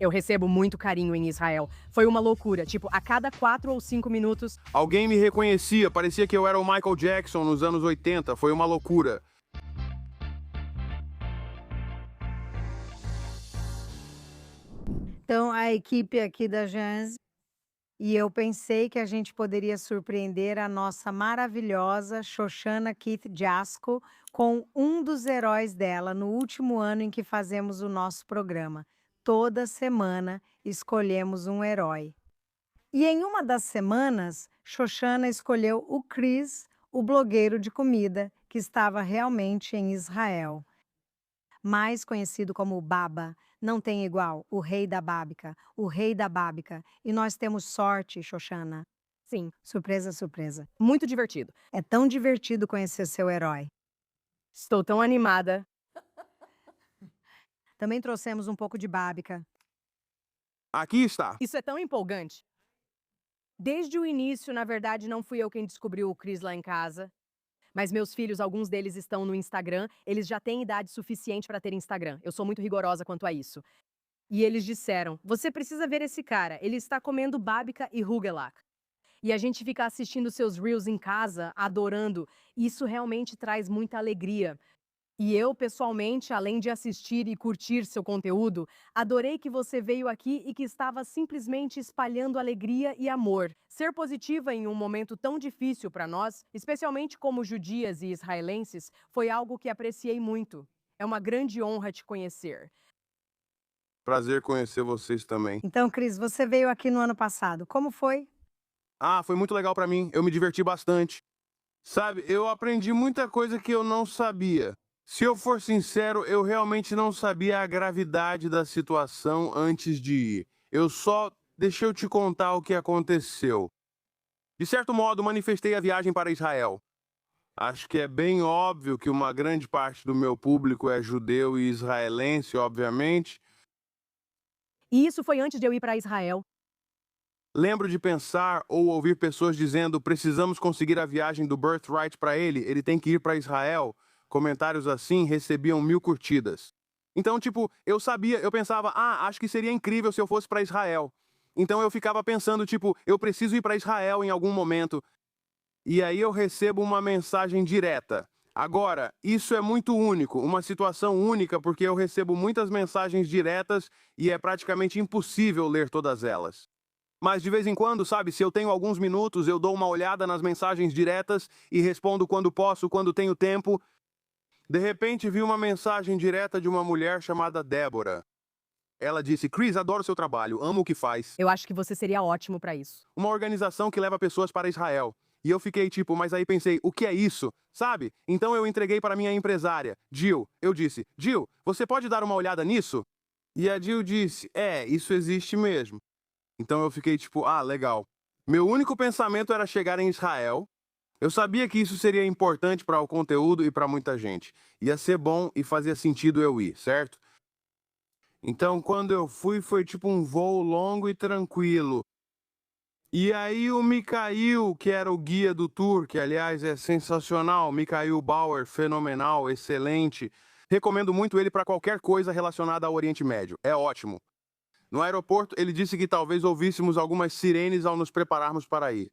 Eu recebo muito carinho em Israel. Foi uma loucura, tipo, a cada 4 ou 5 minutos. Alguém me reconhecia, parecia que eu era o Michael Jackson nos anos 80, foi uma loucura. Então, a equipe aqui da Janzi e eu pensei que a gente poderia surpreender a nossa maravilhosa Xoxana Keith Jasko com um dos heróis dela no último ano em que fazemos o nosso programa. Toda semana escolhemos um herói. E em uma das semanas, Xoxana escolheu o Chris, o blogueiro de comida, que estava realmente em Israel. Mais conhecido como Baba, não tem igual, o rei da Bábica, o rei da Bábica. E nós temos sorte, Xoxana. Sim, Surpresa, surpresa. muito divertido. É tão divertido conhecer seu herói. Estou tão animada. Também trouxemos um pouco de Bábica. Aqui está. Isso é tão empolgante. Desde o início, na verdade, não fui eu quem descobriu o Chris lá em casa. Mas meus filhos, alguns deles estão no Instagram, eles já têm idade suficiente para ter Instagram. Eu sou muito rigorosa quanto a isso. E eles disseram: você precisa ver esse cara, ele está comendo Bábica e Rugelach. E a gente fica assistindo seus reels em casa, adorando. Isso realmente traz muita alegria. E eu, pessoalmente, além de assistir e curtir seu conteúdo, adorei que você veio aqui e que estava simplesmente espalhando alegria e amor. Ser positiva em um momento tão difícil para nós, especialmente como judias e israelenses, foi algo que apreciei muito. É uma grande honra te conhecer. Prazer conhecer vocês também. Então, Cris, você veio aqui no ano passado. Como foi? Ah, foi muito legal pra mim, eu me diverti bastante. Sabe, eu aprendi muita coisa que eu não sabia. Se eu for sincero, eu realmente não sabia a gravidade da situação antes de ir. Deixa eu te contar o que aconteceu. De certo modo, manifestei a viagem para Israel. Acho que é bem óbvio que uma grande parte do meu público é judeu e israelense, obviamente. E isso foi antes de eu ir para Israel. Lembro de pensar ou ouvir pessoas dizendo: precisamos conseguir a viagem do Birthright para ele tem que ir para Israel. Comentários assim recebiam 1000 curtidas. Então, tipo, eu pensava: acho que seria incrível se eu fosse para Israel. Então eu ficava pensando, tipo, eu preciso ir para Israel em algum momento. E aí eu recebo uma mensagem direta. Agora, isso é muito único, uma situação única, porque eu recebo muitas mensagens diretas e é praticamente impossível ler todas elas. Mas de vez em quando, sabe, se eu tenho alguns minutos, eu dou uma olhada nas mensagens diretas e respondo quando posso, quando tenho tempo. De repente, vi uma mensagem direta de uma mulher chamada Débora. Ela disse: Chris, adoro seu trabalho, amo o que faz. Eu acho que você seria ótimo para isso. Uma organização que leva pessoas para Israel. E eu fiquei tipo, mas aí pensei, o que é isso? Sabe? Então eu entreguei para minha empresária, Jill. Eu disse: Jill, você pode dar uma olhada nisso? E a Jill disse: isso existe mesmo. Então eu fiquei tipo, legal. Meu único pensamento era chegar em Israel. Eu sabia que isso seria importante para o conteúdo e para muita gente. Ia ser bom e fazia sentido eu ir, certo? Então quando eu fui foi tipo um voo longo e tranquilo. E aí o Mikhail, que era o guia do tour, que aliás é sensacional, Mikhail Bauer, fenomenal, excelente. Recomendo muito ele para qualquer coisa relacionada ao Oriente Médio. É ótimo. No aeroporto, ele disse que talvez ouvíssemos algumas sirenes ao nos prepararmos para ir.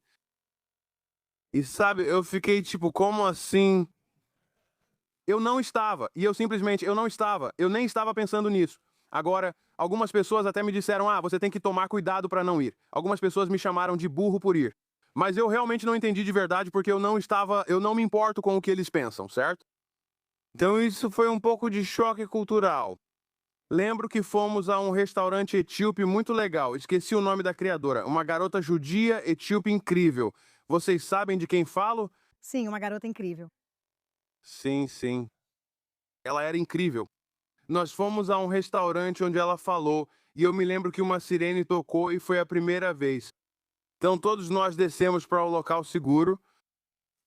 E sabe, eu fiquei tipo, como assim? Eu não estava, e eu não estava, eu nem estava pensando nisso. Agora, algumas pessoas até me disseram: você tem que tomar cuidado para não ir. Algumas pessoas me chamaram de burro por ir. Mas eu realmente não entendi de verdade porque eu não me importo com o que eles pensam, certo? Então isso foi um pouco de choque cultural. Lembro que fomos a um restaurante etíope muito legal. Esqueci o nome da criadora. Uma garota judia etíope incrível. Vocês sabem de quem falo? Sim, uma garota incrível. Sim, sim. Ela era incrível. Nós fomos a um restaurante onde ela falou, e eu me lembro que uma sirene tocou e foi a primeira vez. Então todos nós descemos para o local seguro,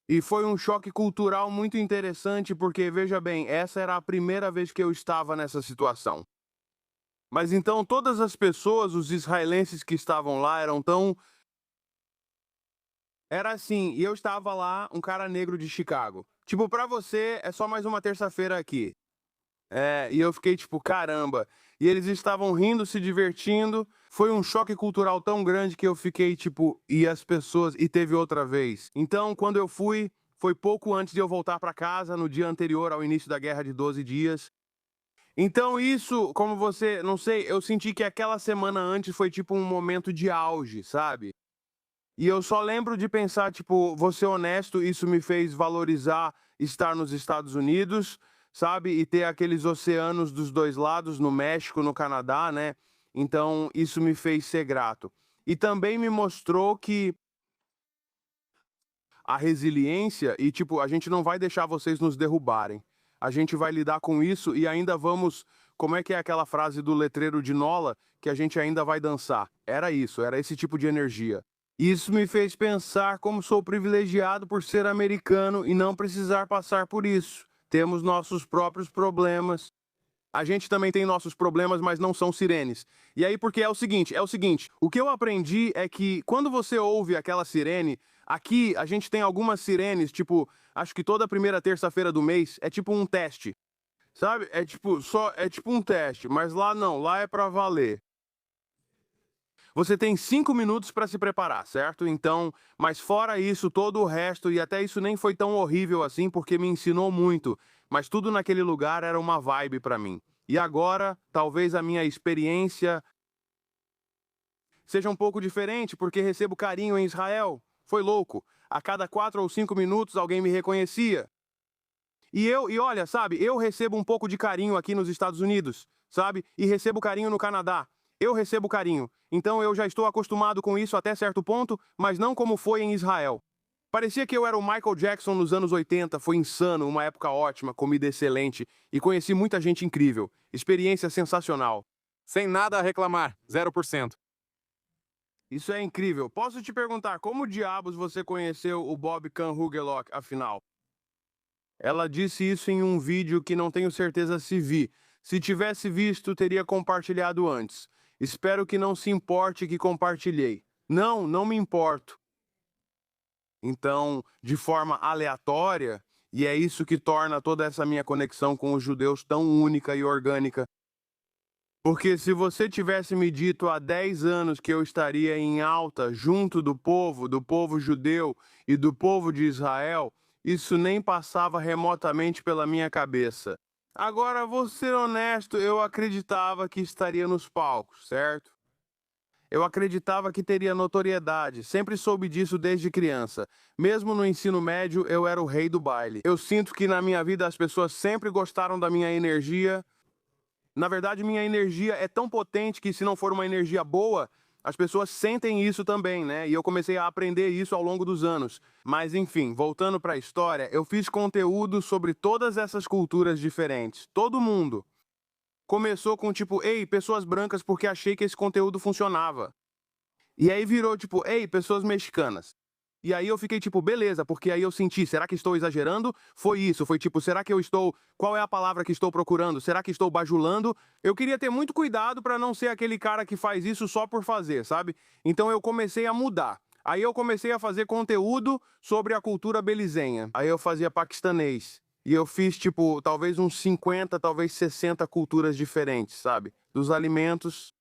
e foi um choque cultural muito interessante, porque veja bem, essa era a primeira vez que eu estava nessa situação. Mas então todas as pessoas, os israelenses que estavam lá, eram tão. Era assim, e eu estava lá, um cara negro de Chicago. Tipo, pra você, é só mais uma terça-feira aqui. E eu fiquei tipo, caramba. E eles estavam rindo, se divertindo. Foi um choque cultural tão grande que eu fiquei tipo, e as pessoas, e teve outra vez. Então, quando eu fui, foi pouco antes de eu voltar para casa, no dia anterior ao início da guerra de 12 dias. Então, isso, como você, não sei, eu senti que aquela semana antes foi tipo um momento de auge, sabe? E eu só lembro de pensar, tipo, vou ser honesto, isso me fez valorizar estar nos Estados Unidos, sabe? E ter aqueles oceanos dos dois lados, no México, no Canadá, né? Então, isso me fez ser grato. E também me mostrou que a resiliência e, tipo, a gente não vai deixar vocês nos derrubarem. A gente vai lidar com isso e ainda vamos. Como é que é aquela frase do letreiro de Nola? Que a gente ainda vai dançar. Era isso, era esse tipo de energia. Isso me fez pensar como sou privilegiado por ser americano e não precisar passar por isso. Temos nossos próprios problemas. A gente também tem nossos problemas, mas não são sirenes. E aí, porque é o seguinte, o que eu aprendi é que quando você ouve aquela sirene, aqui a gente tem algumas sirenes, tipo, acho que toda primeira terça-feira do mês é tipo um teste, sabe? É tipo um teste, mas lá não, lá é pra valer. Você tem 5 minutos para se preparar, certo? Então, mas fora isso, todo o resto, e até isso nem foi tão horrível assim, porque me ensinou muito, mas tudo naquele lugar era uma vibe para mim. E agora, talvez a minha experiência seja um pouco diferente, porque recebo carinho em Israel. Foi louco. A cada 4 ou 5 minutos alguém me reconhecia. E olha, sabe, eu recebo um pouco de carinho aqui nos Estados Unidos, sabe? E recebo carinho no Canadá. Eu recebo carinho. Então eu já estou acostumado com isso até certo ponto, mas não como foi em Israel. Parecia que eu era o Michael Jackson nos anos 80, foi insano, uma época ótima, comida excelente e conheci muita gente incrível. Experiência sensacional. Sem nada a reclamar, 0%. Isso é incrível. Posso te perguntar como diabos você conheceu o Bob Hugelock, afinal? Ela disse isso em um vídeo que não tenho certeza se vi. Se tivesse visto, teria compartilhado antes. Espero que não se importe que compartilhei. Não, não me importo. Então, de forma aleatória, e é isso que torna toda essa minha conexão com os judeus tão única e orgânica. Porque se você tivesse me dito há 10 anos que eu estaria em alta junto do povo judeu e do povo de Israel, isso nem passava remotamente pela minha cabeça. Agora, vou ser honesto, eu acreditava que estaria nos palcos, certo? Eu acreditava que teria notoriedade, sempre soube disso desde criança. Mesmo no ensino médio, eu era o rei do baile. Eu sinto que na minha vida as pessoas sempre gostaram da minha energia. Na verdade, minha energia é tão potente que se não for uma energia boa, as pessoas sentem isso também, né? E eu comecei a aprender isso ao longo dos anos. Mas enfim, voltando para a história, eu fiz conteúdo sobre todas essas culturas diferentes. Todo mundo. Começou com tipo, ei, pessoas brancas porque achei que esse conteúdo funcionava. E aí virou tipo, ei, pessoas mexicanas. E aí eu fiquei tipo, beleza, porque aí eu senti, será que estou exagerando? Foi isso, foi tipo, será que eu estou, qual é a palavra que estou procurando? Será que estou bajulando? Eu queria ter muito cuidado para não ser aquele cara que faz isso só por fazer, sabe? Então eu comecei a mudar. Aí eu comecei a fazer conteúdo sobre a cultura belizenha. Aí eu fazia paquistanês. E eu fiz, tipo, talvez uns 50, talvez 60 culturas diferentes, sabe? Dos alimentos.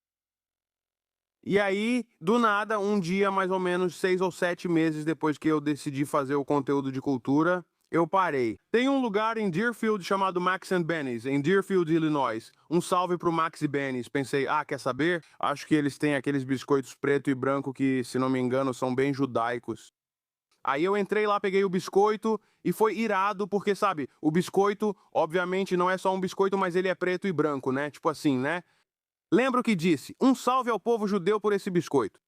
E aí, do nada, um dia, mais ou menos 6 ou 7 meses depois que eu decidi fazer o conteúdo de cultura, eu parei. Tem um lugar em Deerfield chamado Max and Benny's, em Deerfield, Illinois. Um salve pro Max e Benny's. Pensei, quer saber? Acho que eles têm aqueles biscoitos preto e branco que, se não me engano, são bem judaicos. Aí eu entrei lá, peguei o biscoito e foi irado, porque, sabe, o biscoito, obviamente, não é só um biscoito, mas ele é preto e branco, né? Tipo assim, né? Lembro que disse, um salve ao povo judeu por esse biscoito.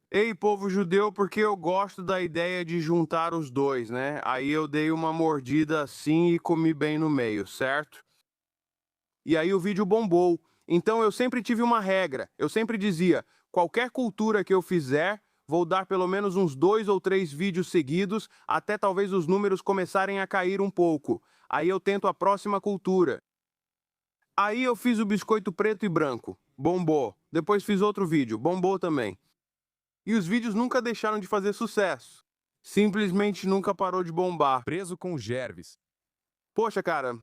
Ei, povo judeu, porque eu gosto da ideia de juntar os dois, né? Aí eu dei uma mordida assim e comi bem no meio, certo? E aí o vídeo bombou. Então eu sempre tive uma regra. Eu sempre dizia, qualquer cultura que eu fizer, vou dar pelo menos uns 2 ou 3 vídeos seguidos, até talvez os números começarem a cair um pouco. Aí eu tento a próxima cultura. Aí eu fiz o biscoito preto e branco. Bombou. Depois fiz outro vídeo. Bombou também. E os vídeos nunca deixaram de fazer sucesso. Simplesmente nunca parou de bombar. Preso com o Gerves. Poxa, cara.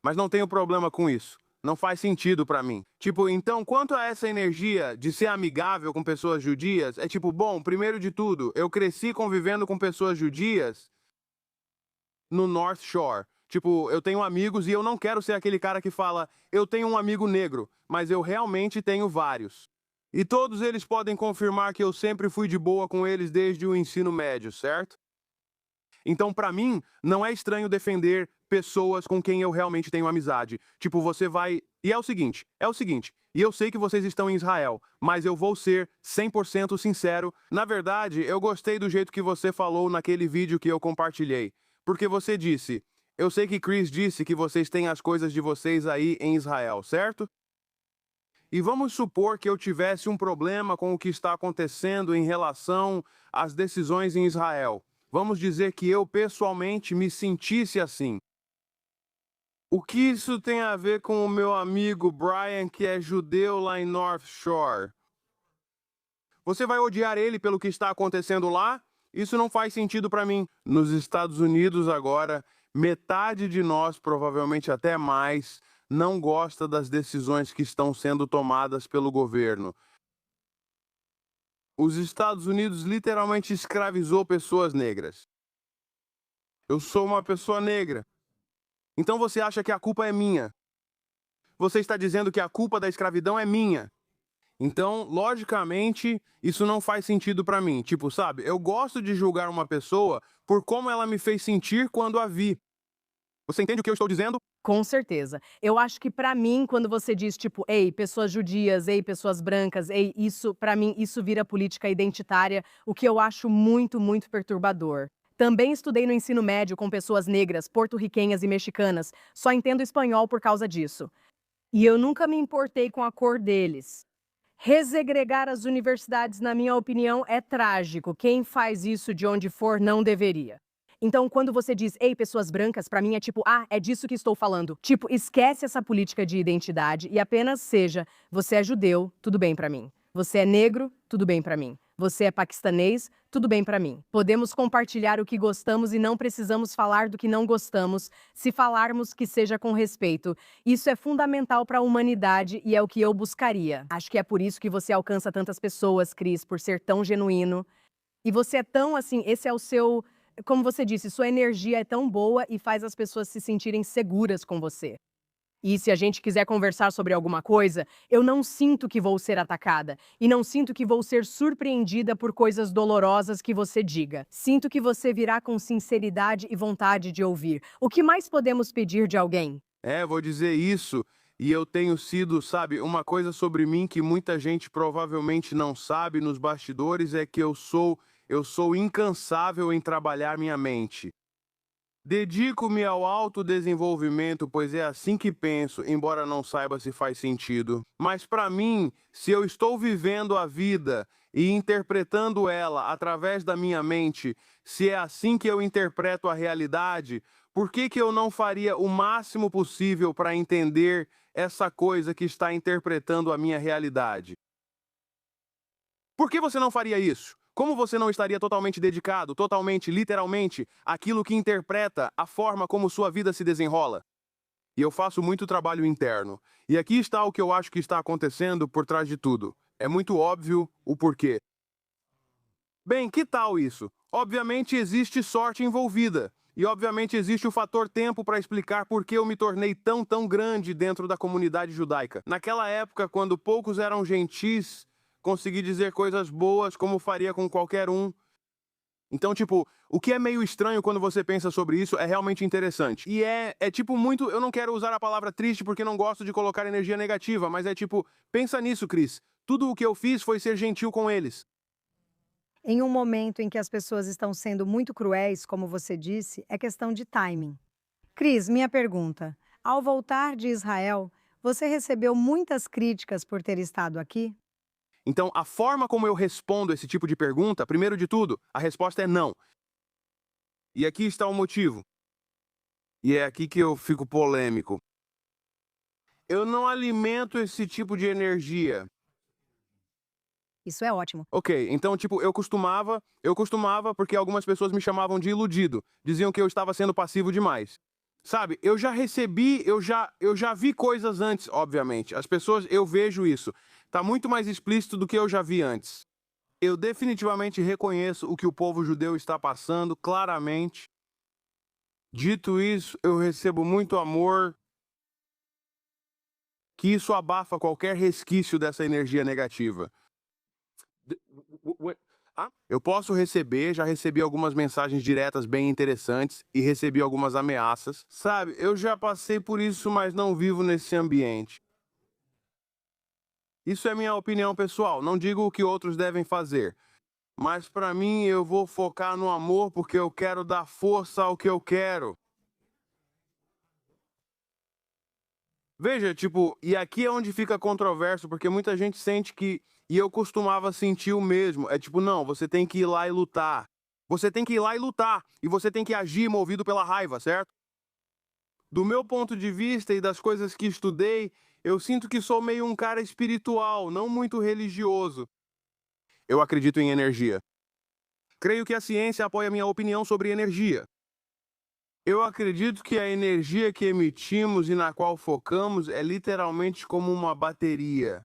mas não tenho problema com isso. Não faz sentido pra mim. Tipo, então, quanto a essa energia de ser amigável com pessoas judias, é tipo, bom, primeiro de tudo, eu cresci convivendo com pessoas judias no North Shore. Tipo, eu tenho amigos e eu não quero ser aquele cara que fala, eu tenho um amigo negro, mas eu realmente tenho vários. E todos eles podem confirmar que eu sempre fui de boa com eles desde o ensino médio, certo? Então, pra mim, não é estranho defender pessoas com quem eu realmente tenho amizade. Tipo, você vai. E é o seguinte, e eu sei que vocês estão em Israel, mas eu vou ser 100% sincero. Na verdade, eu gostei do jeito que você falou naquele vídeo que eu compartilhei. Porque você disse, eu sei que Chris disse que vocês têm as coisas de vocês aí em Israel, certo? E vamos supor que eu tivesse um problema com o que está acontecendo em relação às decisões em Israel. Vamos dizer que eu pessoalmente me sentisse assim. O que isso tem a ver com o meu amigo Brian, que é judeu lá em North Shore? Você vai odiar ele pelo que está acontecendo lá? Isso não faz sentido para mim. Nos Estados Unidos agora, metade de nós, provavelmente até mais, não gosta das decisões que estão sendo tomadas pelo governo. Os Estados Unidos literalmente escravizou pessoas negras. Eu sou uma pessoa negra. Então você acha que a culpa é minha. Você está dizendo que a culpa da escravidão é minha. Então, logicamente, isso não faz sentido pra mim. Tipo, sabe, eu gosto de julgar uma pessoa por como ela me fez sentir quando a vi. Você entende o que eu estou dizendo? Com certeza. Eu acho que pra mim, quando você diz tipo, ei, pessoas judias, ei, pessoas brancas, ei, isso, pra mim, isso vira política identitária, o que eu acho muito, muito perturbador. Também estudei no ensino médio com pessoas negras, porto-riquenhas e mexicanas. Só entendo espanhol por causa disso. E eu nunca me importei com a cor deles. Resegregar as universidades, na minha opinião, é trágico. Quem faz isso de onde for não deveria. Então, quando você diz, ei, pessoas brancas, pra mim é tipo, ah, é disso que estou falando. Tipo, esquece essa política de identidade e apenas seja, você é judeu, tudo bem pra mim. Você é negro, tudo bem pra mim. Você é paquistanês, tudo bem pra mim. Podemos compartilhar o que gostamos e não precisamos falar do que não gostamos, se falarmos que seja com respeito. Isso é fundamental para a humanidade e é o que eu buscaria. Acho que é por isso que você alcança tantas pessoas, Cris, por ser tão genuíno. E você é tão assim, esse é o seu, como você disse, sua energia é tão boa e faz as pessoas se sentirem seguras com você. E se a gente quiser conversar sobre alguma coisa, eu não sinto que vou ser atacada. E não sinto que vou ser surpreendida por coisas dolorosas que você diga. Sinto que você virá com sinceridade e vontade de ouvir. O que mais podemos pedir de alguém? Vou dizer isso. E eu tenho sido, sabe, uma coisa sobre mim que muita gente provavelmente não sabe nos bastidores é que eu sou incansável em trabalhar minha mente. Dedico-me ao autodesenvolvimento, pois é assim que penso, embora não saiba se faz sentido. Mas para mim, se eu estou vivendo a vida e interpretando ela através da minha mente, se é assim que eu interpreto a realidade, por que eu não faria o máximo possível para entender essa coisa que está interpretando a minha realidade? Por que você não faria isso? Como você não estaria totalmente dedicado, totalmente, literalmente, àquilo que interpreta a forma como sua vida se desenrola? E eu faço muito trabalho interno. E aqui está o que eu acho que está acontecendo por trás de tudo. É muito óbvio o porquê. Bem, que tal isso? Obviamente existe sorte envolvida. E obviamente existe o fator tempo para explicar por que eu me tornei tão grande dentro da comunidade judaica. Naquela época, quando poucos eram gentis, consegui dizer coisas boas como faria com qualquer um. Então, tipo, o que é meio estranho quando você pensa sobre isso é realmente interessante. E é tipo muito, eu não quero usar a palavra triste porque não gosto de colocar energia negativa, mas é tipo, pensa nisso, Cris. Tudo o que eu fiz foi ser gentil com eles. Em um momento em que as pessoas estão sendo muito cruéis, como você disse, é questão de timing. Cris, minha pergunta: ao voltar de Israel, você recebeu muitas críticas por ter estado aqui? Então, a forma como eu respondo esse tipo de pergunta, primeiro de tudo, a resposta é não. E aqui está o motivo. E é aqui que eu fico polêmico. Eu não alimento esse tipo de energia. Isso é ótimo. Ok, então, tipo, eu costumava porque algumas pessoas me chamavam de iludido. Diziam que eu estava sendo passivo demais. Sabe, eu já vi coisas antes, obviamente. As pessoas, eu vejo isso. Tá muito mais explícito do que eu já vi antes. Eu definitivamente reconheço o que o povo judeu está passando, claramente. Dito isso, eu recebo muito amor, que isso abafa qualquer resquício dessa energia negativa. Eu posso receber, já recebi algumas mensagens diretas bem interessantes e recebi algumas ameaças. Sabe, eu já passei por isso, mas não vivo nesse ambiente. Isso é minha opinião pessoal, não digo o que outros devem fazer. Mas pra mim eu vou focar no amor porque eu quero dar força ao que eu quero. Veja, tipo, e aqui é onde fica controverso, porque muita gente sente que, e eu costumava sentir o mesmo, é tipo, não, você tem que ir lá e lutar. Você tem que ir lá e lutar, e você tem que agir movido pela raiva, certo? Do meu ponto de vista e das coisas que estudei, eu sinto que sou meio um cara espiritual, não muito religioso. Eu acredito em energia. Creio que a ciência apoia minha opinião sobre energia. Eu acredito que a energia que emitimos e na qual focamos é literalmente como uma bateria.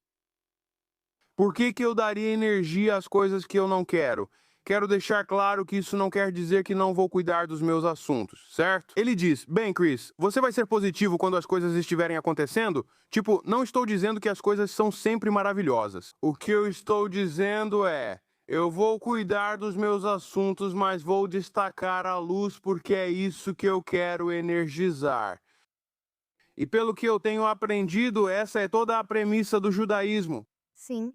Por que que eu daria energia às coisas que eu não quero? Quero deixar claro que isso não quer dizer que não vou cuidar dos meus assuntos, certo? Ele diz: bem, Chris, você vai ser positivo quando as coisas estiverem acontecendo? Tipo, não estou dizendo que as coisas são sempre maravilhosas. O que eu estou dizendo é: eu vou cuidar dos meus assuntos, mas vou destacar a luz porque é isso que eu quero energizar. E pelo que eu tenho aprendido, essa é toda a premissa do judaísmo. Sim.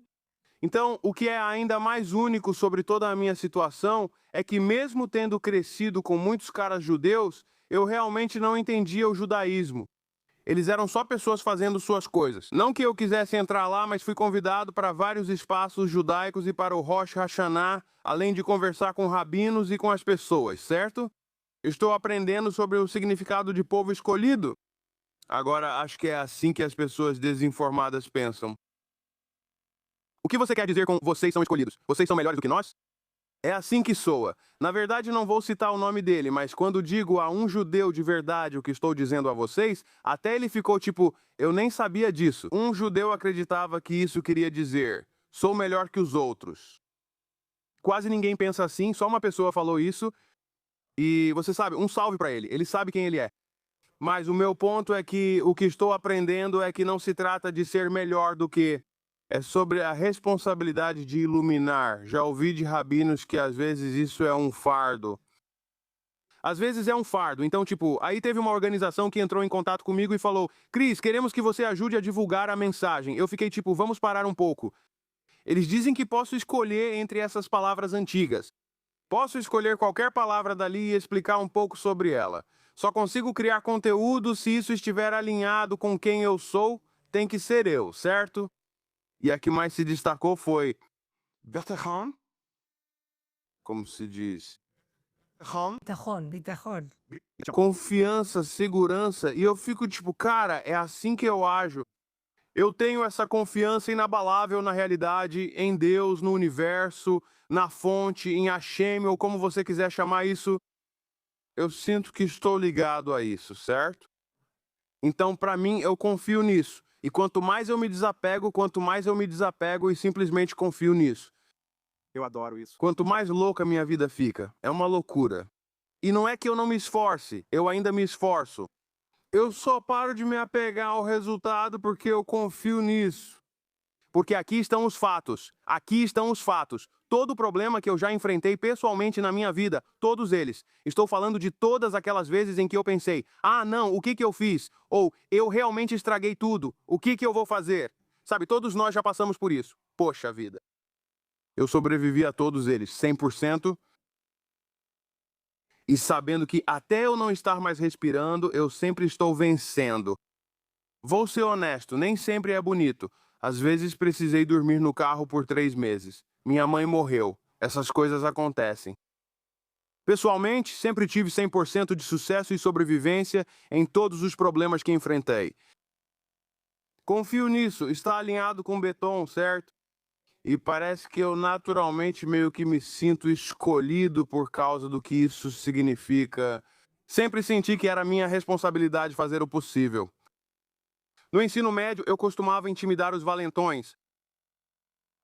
Então, o que é ainda mais único sobre toda a minha situação é que, mesmo tendo crescido com muitos caras judeus, eu realmente não entendia o judaísmo. Eles eram só pessoas fazendo suas coisas. Não que eu quisesse entrar lá, mas fui convidado para vários espaços judaicos e para o Rosh Hashanah, além de conversar com rabinos e com as pessoas, certo? Estou aprendendo sobre o significado de povo escolhido. Agora, acho que é assim que as pessoas desinformadas pensam. O que você quer dizer com vocês são escolhidos? Vocês são melhores do que nós? É assim que soa. Na verdade, não vou citar o nome dele, mas quando digo a um judeu de verdade o que estou dizendo a vocês, até ele ficou tipo, eu nem sabia disso. Um judeu acreditava que isso queria dizer, sou melhor que os outros. Quase ninguém pensa assim, só uma pessoa falou isso, e você sabe, um salve pra ele sabe quem ele é. Mas o meu ponto é que o que estou aprendendo é que não se trata de ser melhor do que. É sobre a responsabilidade de iluminar. Já ouvi de rabinos que às vezes isso é um fardo. Às vezes é um fardo. Então, tipo, aí teve uma organização que entrou em contato comigo e falou: Cris, queremos que você ajude a divulgar a mensagem. Eu fiquei tipo, vamos parar um pouco. Eles dizem que posso escolher entre essas palavras antigas. Posso escolher qualquer palavra dali e explicar um pouco sobre ela. Só consigo criar conteúdo se isso estiver alinhado com quem eu sou. Tem que ser eu, certo? E a que mais se destacou foi Betachan, como se diz, ביטחון. confiança, segurança, e eu fico tipo, cara, é assim que eu ajo. Eu tenho essa confiança inabalável na realidade, em Deus, no universo, na fonte, em Hashem, ou como você quiser chamar isso. Eu sinto que estou ligado a isso, certo? Então, pra mim, eu confio nisso. E quanto mais eu me desapego e simplesmente confio nisso. Eu adoro isso. Quanto mais louca minha vida fica, é uma loucura. E não é que eu não me esforce, eu ainda me esforço. Eu só paro de me apegar ao resultado porque eu confio nisso. Porque aqui estão os fatos. Aqui estão os fatos. Todo o problema que eu já enfrentei pessoalmente na minha vida, todos eles. Estou falando de todas aquelas vezes em que eu pensei: ah, não, o que que eu fiz? Ou eu realmente estraguei tudo. O que que eu vou fazer? Sabe, todos nós já passamos por isso. Poxa vida. Eu sobrevivi a todos eles, 100%. E sabendo que até eu não estar mais respirando, eu sempre estou vencendo. Vou ser honesto, nem sempre é bonito. Às vezes precisei dormir no carro por 3 meses. Minha mãe morreu. Essas coisas acontecem. Pessoalmente, sempre tive 100% de sucesso e sobrevivência em todos os problemas que enfrentei. Confio nisso, está alinhado com Beton, certo? E parece que eu naturalmente meio que me sinto escolhido por causa do que isso significa. Sempre senti que era minha responsabilidade fazer o possível. No ensino médio, eu costumava intimidar os valentões.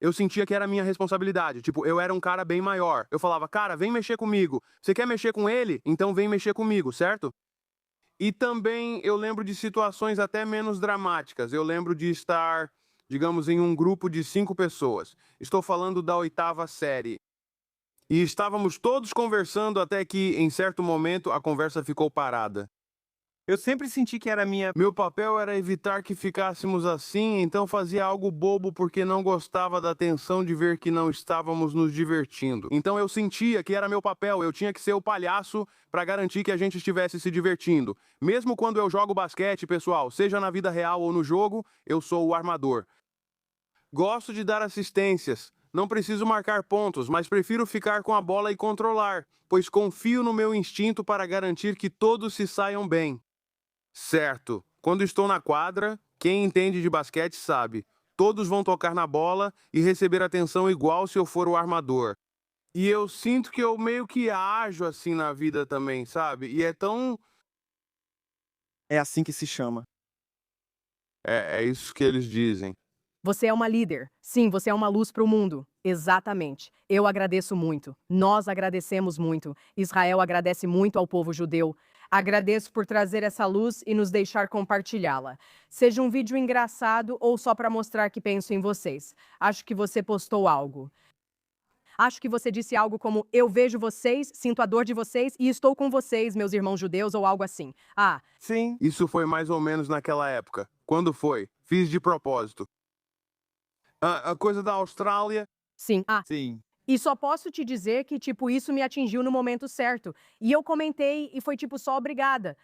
Eu sentia que era minha responsabilidade. Tipo, eu era um cara bem maior. Eu falava, cara, vem mexer comigo. Você quer mexer com ele? Então vem mexer comigo, certo? E também eu lembro de situações até menos dramáticas. Eu lembro de estar, digamos, em um grupo de 5 pessoas. Estou falando da 8ª série. E estávamos todos conversando até que, em certo momento, a conversa ficou parada. Eu sempre senti que era minha. Meu papel era evitar que ficássemos assim, então fazia algo bobo porque não gostava da tensão de ver que não estávamos nos divertindo. Então eu sentia que era meu papel, eu tinha que ser o palhaço para garantir que a gente estivesse se divertindo. Mesmo quando eu jogo basquete, pessoal, seja na vida real ou no jogo, eu sou o armador. Gosto de dar assistências. Não preciso marcar pontos, mas prefiro ficar com a bola e controlar, pois confio no meu instinto para garantir que todos se saiam bem. Certo. Quando estou na quadra, quem entende de basquete sabe. Todos vão tocar na bola e receber atenção igual se eu for o armador. E eu sinto que eu meio que ajo assim na vida também, sabe? E é tão... É assim que se chama. É isso que eles dizem. Você é uma líder. Sim, você é uma luz para o mundo. Exatamente. Eu agradeço muito. Nós agradecemos muito. Israel agradece muito ao povo judeu. Agradeço por trazer essa luz e nos deixar compartilhá-la. Seja um vídeo engraçado ou só para mostrar que penso em vocês. Acho que você postou algo. Acho que você disse algo como: eu vejo vocês, sinto a dor de vocês e estou com vocês, meus irmãos judeus, ou algo assim. Ah, Sim. Isso foi mais ou menos naquela época. Quando foi? Fiz de propósito. A coisa da Austrália... sim, Sim. E só posso te dizer que, tipo, isso me atingiu no momento certo. E eu comentei e foi tipo só obrigada.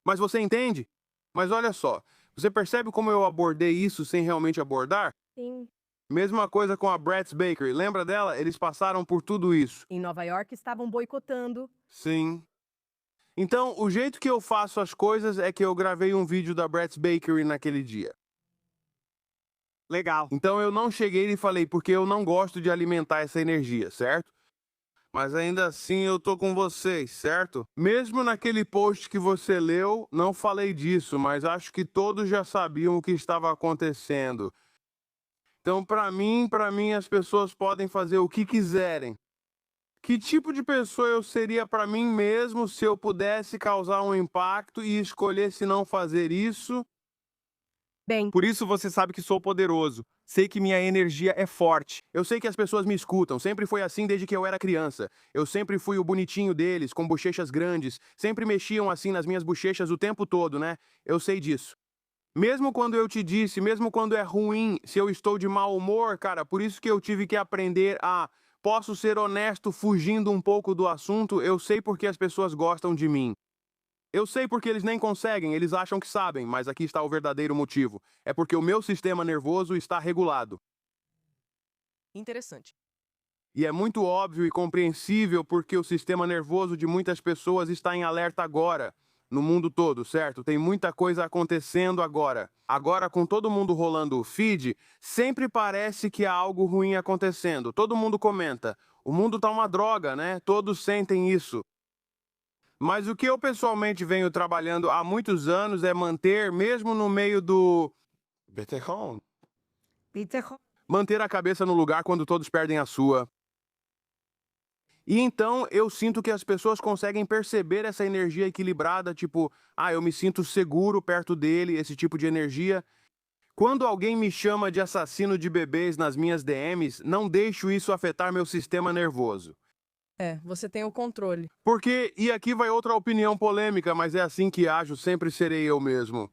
Mas você entende? Mas olha só, você percebe como eu abordei isso sem realmente abordar? Sim. Mesma coisa com a Bratz Bakery, lembra dela? Eles passaram por tudo isso. Em Nova York estavam boicotando. Sim. Então, o jeito que eu faço as coisas é que eu gravei um vídeo da Bratz Bakery naquele dia. Legal. Então eu não cheguei e falei porque eu não gosto de alimentar essa energia, certo? Mas ainda assim eu tô com vocês, certo? Mesmo naquele post que você leu, não falei disso, mas acho que todos já sabiam o que estava acontecendo. Então, pra mim as pessoas podem fazer o que quiserem. Que tipo de pessoa eu seria pra mim mesmo se eu pudesse causar um impacto e escolhesse não fazer isso? Bem, Por isso você sabe que sou poderoso. Sei que minha energia é forte. Eu sei que as pessoas me escutam, sempre foi assim desde que eu era criança. Eu sempre fui o bonitinho deles, com bochechas grandes, sempre mexiam assim nas minhas bochechas o tempo todo, né? Eu sei disso. Mesmo quando eu te disse, mesmo quando é ruim, se eu estou de mau humor, cara, por isso que eu tive que aprender a... Posso ser honesto fugindo um pouco do assunto, eu sei porque as pessoas gostam de mim. Eu sei porque eles nem conseguem, eles acham que sabem, mas aqui está o verdadeiro motivo. É porque o meu sistema nervoso está regulado. interessante. E é muito óbvio e compreensível porque o sistema nervoso de muitas pessoas está em alerta agora, no mundo todo, certo? Tem muita coisa acontecendo agora. Agora, com todo mundo rolando o feed, sempre parece que há algo ruim acontecendo. Todo mundo comenta: o mundo tá uma droga, né? Todos sentem isso. Mas o que eu pessoalmente venho trabalhando há muitos anos é manter, mesmo no meio do... Beterrão. Peter, Manter a cabeça no lugar quando todos perdem a sua. E então eu sinto que as pessoas conseguem perceber essa energia equilibrada, tipo, eu me sinto seguro perto dele, esse tipo de energia. Quando alguém me chama de assassino de bebês nas minhas DMs, não deixo isso afetar meu sistema nervoso. É, você tem o controle. Porque, e aqui vai outra opinião polêmica, mas é assim que ajo, sempre serei eu mesmo.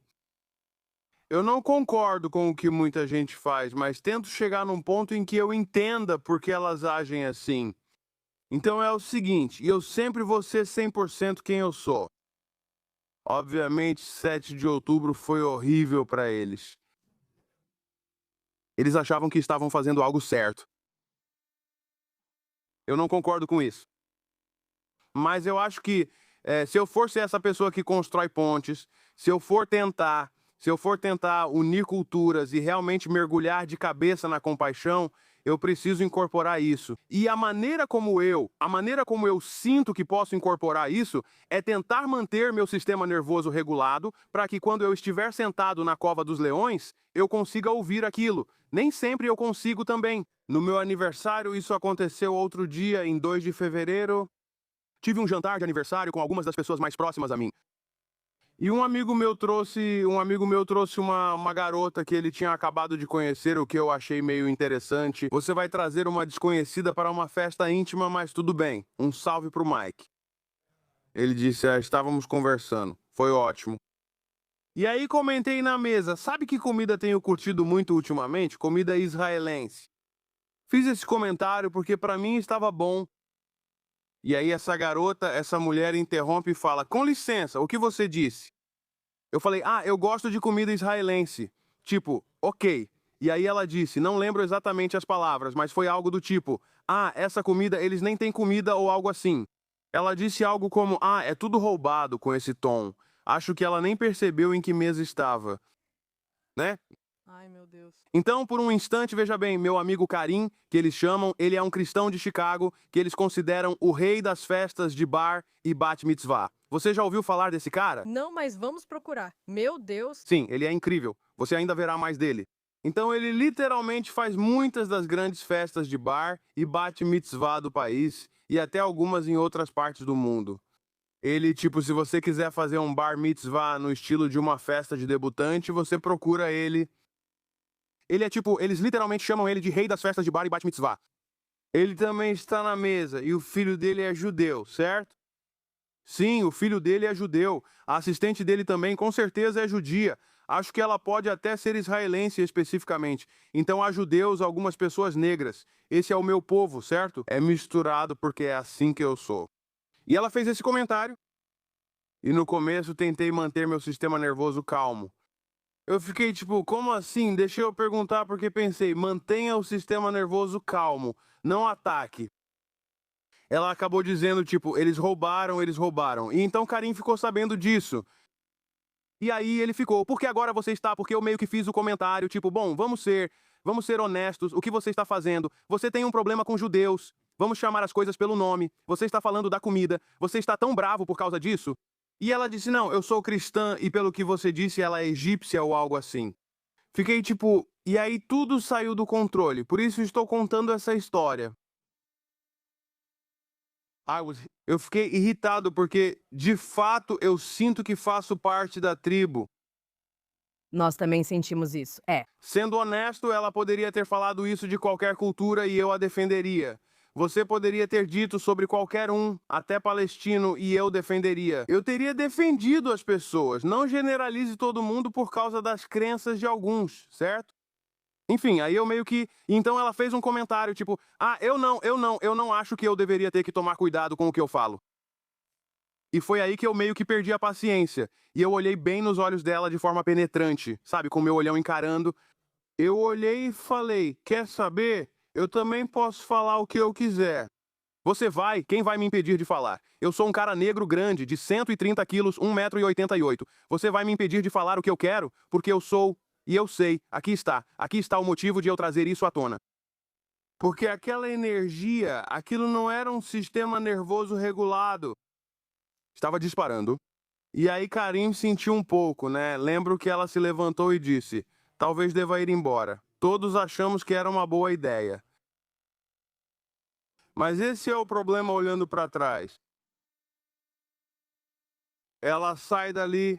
Eu não concordo com o que muita gente faz, mas tento chegar num ponto em que eu entenda por que elas agem assim. Então é o seguinte, eu sempre vou ser 100% quem eu sou. Obviamente, 7 de outubro foi horrível para eles. Eles achavam que estavam fazendo algo certo. Eu não concordo com isso. Mas eu acho que se eu for ser essa pessoa que constrói pontes, se eu for tentar Se eu for tentar unir culturas e realmente mergulhar de cabeça na compaixão, eu preciso incorporar isso. E a maneira como eu sinto que posso incorporar isso é tentar manter meu sistema nervoso regulado para que quando eu estiver sentado na cova dos leões, eu consiga ouvir aquilo. Nem sempre eu consigo também. No meu aniversário, isso aconteceu outro dia, em 2 de fevereiro. Tive um jantar de aniversário com algumas das pessoas mais próximas a mim. E um amigo meu trouxe uma garota que ele tinha acabado de conhecer, o que eu achei meio interessante. Você vai trazer uma desconhecida para uma festa íntima, mas tudo bem. Um salve pro Mike. Ele disse, estávamos conversando. Foi ótimo. E aí comentei na mesa, sabe que comida tenho curtido muito ultimamente? Comida israelense. Fiz esse comentário porque para mim estava bom. E aí essa mulher interrompe e fala, com licença, o que você disse? Eu falei, eu gosto de comida israelense. Tipo, ok. E aí ela disse, não lembro exatamente as palavras, mas foi algo do tipo, essa comida, eles nem têm comida ou algo assim. Ela disse algo como, é tudo roubado com esse tom. Acho que ela nem percebeu em que mesa estava. Né? Ai, meu Deus. Então, por um instante, veja bem, meu amigo Karim, que eles chamam, ele é um cristão de Chicago, que eles consideram o rei das festas de bar e bat mitzvah. Você já ouviu falar desse cara? Não, mas vamos procurar. Meu Deus. Sim, ele é incrível. Você ainda verá mais dele. Então, ele literalmente faz muitas das grandes festas de bar e bat mitzvah do país e até algumas em outras partes do mundo. Ele, se você quiser fazer um bar mitzvah no estilo de uma festa de debutante, você procura ele. Ele é eles literalmente chamam ele de rei das festas de bar e bat mitzvah. Ele também está na mesa e o filho dele é judeu, certo? Sim, o filho dele é judeu. A assistente dele também, com certeza, é judia. Acho que ela pode até ser israelense especificamente. Então há judeus, algumas pessoas negras. Esse é o meu povo, certo? É misturado porque é assim que eu sou. E ela fez esse comentário. E no começo tentei manter meu sistema nervoso calmo. Eu fiquei como assim? Deixa eu perguntar porque pensei, mantenha o sistema nervoso calmo, não ataque. Ela acabou dizendo, eles roubaram. E então Karim ficou sabendo disso. E aí ele ficou, porque agora você está, porque eu meio que fiz o comentário, bom, vamos ser honestos, o que você está fazendo? Você tem um problema com judeus, vamos chamar as coisas pelo nome, você está falando da comida, você está tão bravo por causa disso? E ela disse, não, eu sou cristã e pelo que você disse ela é egípcia ou algo assim. Fiquei e aí tudo saiu do controle, por isso estou contando essa história. Eu fiquei irritado porque, de fato, eu sinto que faço parte da tribo. Nós também sentimos isso. Sendo honesto, ela poderia ter falado isso de qualquer cultura e eu a defenderia. Você poderia ter dito sobre qualquer um, até palestino, e eu defenderia. Eu teria defendido as pessoas. Não generalize todo mundo por causa das crenças de alguns, certo? Enfim, aí eu meio que... Então ela fez um comentário, eu não acho que eu deveria ter que tomar cuidado com o que eu falo. E foi aí que eu meio que perdi a paciência. E eu olhei bem nos olhos dela de forma penetrante, sabe? Com o meu olhão encarando. Eu olhei e falei, quer saber? Eu também posso falar o que eu quiser. Você vai, quem vai me impedir de falar? Eu sou um cara negro grande, de 130 quilos, 1,88 m. Você vai me impedir de falar o que eu quero? Porque eu sou... E eu sei, aqui está o motivo de eu trazer isso à tona. Porque aquela energia, aquilo não era um sistema nervoso regulado. Estava disparando. E aí Karim sentiu um pouco, né? Lembro que ela se levantou e disse, talvez deva ir embora. Todos achamos que era uma boa ideia. Mas esse é o problema olhando para trás. Ela sai dali.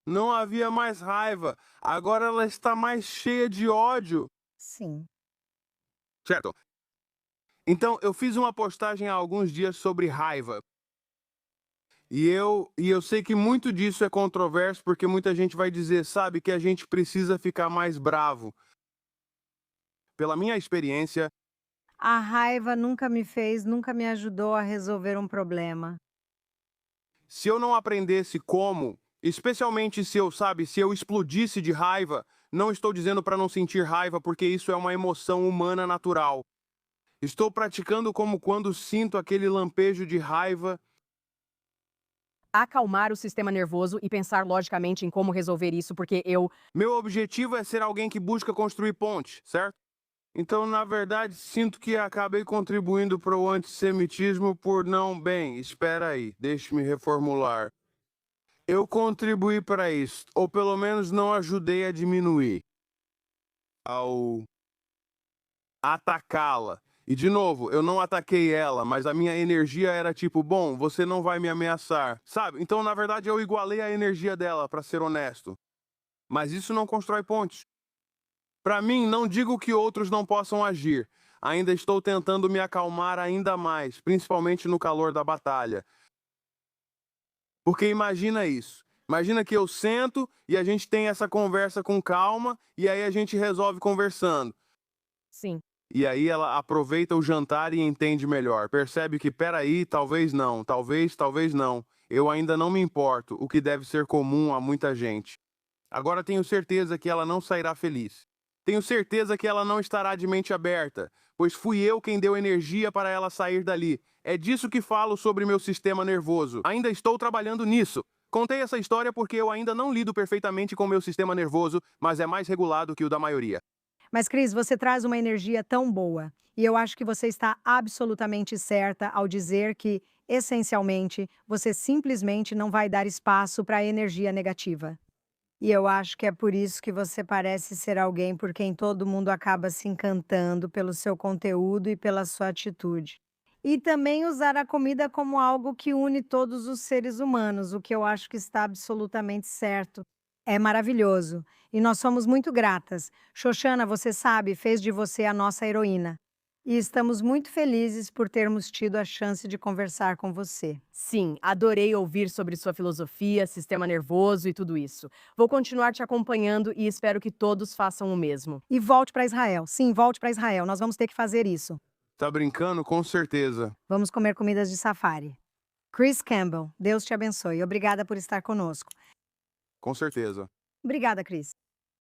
Não havia mais raiva. Agora ela está mais cheia de ódio. Sim. Certo. Então, eu fiz uma postagem há alguns dias sobre raiva. E eu sei que muito disso é controverso, porque muita gente vai dizer, sabe, que a gente precisa ficar mais bravo. Pela minha experiência... A raiva nunca me ajudou a resolver um problema. Se eu não aprendesse como, especialmente se eu explodisse de raiva, não estou dizendo para não sentir raiva, porque isso é uma emoção humana natural. Estou praticando como quando sinto aquele lampejo de raiva. acalmar o sistema nervoso e pensar logicamente em como resolver isso, porque Meu objetivo é ser alguém que busca construir pontes, certo? Então, na verdade, sinto que acabei contribuindo para o antissemitismo por não. Bem, espera aí, deixe-me reformular. Eu contribuí para isso, ou pelo menos não ajudei a diminuir, ao atacá-la. E de novo, eu não ataquei ela, mas a minha energia era tipo, bom, você não vai me ameaçar, sabe? Então, na verdade, eu igualei a energia dela, para ser honesto. Mas isso não constrói pontes. Para mim, não digo que outros não possam agir. Ainda estou tentando me acalmar ainda mais, principalmente no calor da batalha. Porque imagina isso. Imagina que eu sento e a gente tem essa conversa com calma e aí a gente resolve conversando. sim. E aí ela aproveita o jantar e entende melhor. Percebe que, peraí, talvez não, talvez não. Eu ainda não me importo, o que deve ser comum a muita gente. Agora tenho certeza que ela não sairá feliz. Tenho certeza que ela não estará de mente aberta, pois fui eu quem deu energia para ela sair dali. É disso que falo sobre meu sistema nervoso. Ainda estou trabalhando nisso. Contei essa história porque eu ainda não lido perfeitamente com meu sistema nervoso, mas é mais regulado que o da maioria. Mas, Cris, você traz uma energia tão boa. E eu acho que você está absolutamente certa ao dizer que, essencialmente, você simplesmente não vai dar espaço para a energia negativa. E eu acho que é por isso que você parece ser alguém por quem todo mundo acaba se encantando pelo seu conteúdo e pela sua atitude. E também usar a comida como algo que une todos os seres humanos, o que eu acho que está absolutamente certo. É maravilhoso. E nós somos muito gratas. Xoxana, você sabe, fez de você a nossa heroína. E estamos muito felizes por termos tido a chance de conversar com você. Sim, adorei ouvir sobre sua filosofia, sistema nervoso e tudo isso. Vou continuar te acompanhando e espero que todos façam o mesmo. E volte para Israel. Sim, volte para Israel. Nós vamos ter que fazer isso. Tá brincando? Com certeza. Vamos comer comidas de safari. Chris Campbell, Deus te abençoe. Obrigada por estar conosco. Com certeza. Obrigada, Chris.